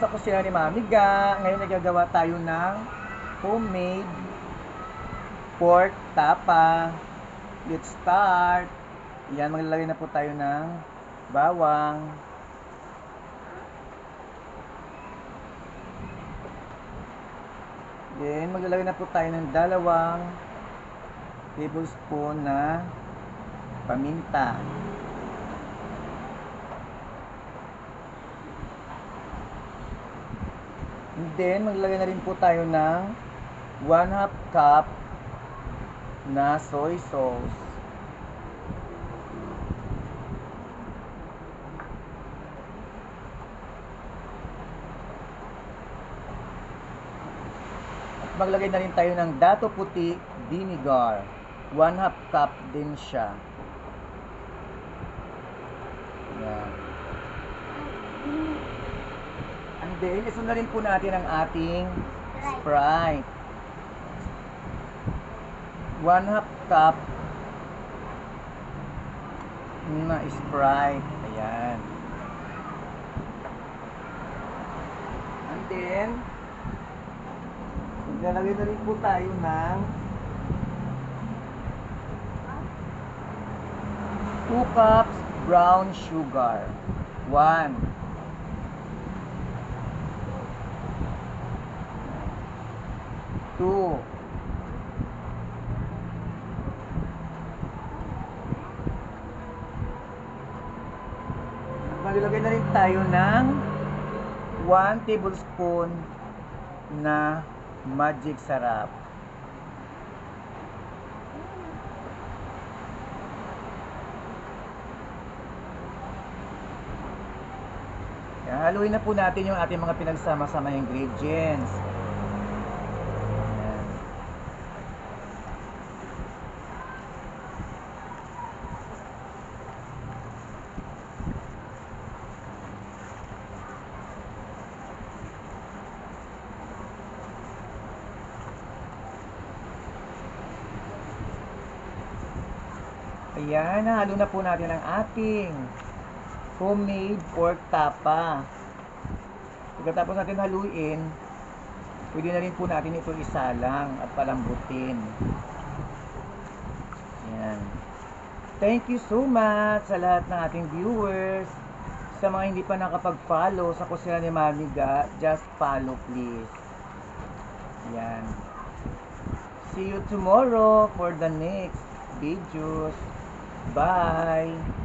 sa kusina ni Mami Ga. Ngayon nagagawa tayo ng homemade pork tapa. Let's start. Yan, maglalagay na po tayo ng bawang. Then, maglalagay na po tayo ng 2 tablespoon na paminta. And then, maglalagay na rin po tayo ng 1/2 cup na soy sauce. At maglagay na rin tayo ng dato puti vinegar. 1/2 cup din siya. Yan. And then, isunod na rin po natin ang ating Sprite. 1/2 cup na Sprite. Ayan. And then, maglalagay na rin po tayo ng 2 cups brown sugar. 1. 2. Maglalagay na rin tayo ng 1 tablespoon na magic sarap. Haluin na po natin yung ating mga pinagsama-sama ingredients. Ayan, nahalo na po natin ang ating homemade pork tapa. Pagkatapos natin haluin, pwede na rin po natin ito isalang at palambutin. Ayan. Thank you so much sa lahat ng ating viewers. Sa mga hindi pa nakapag-follow sa kusina ni Mami Ga, just follow please. Ayan. See you tomorrow for the next videos. Bye!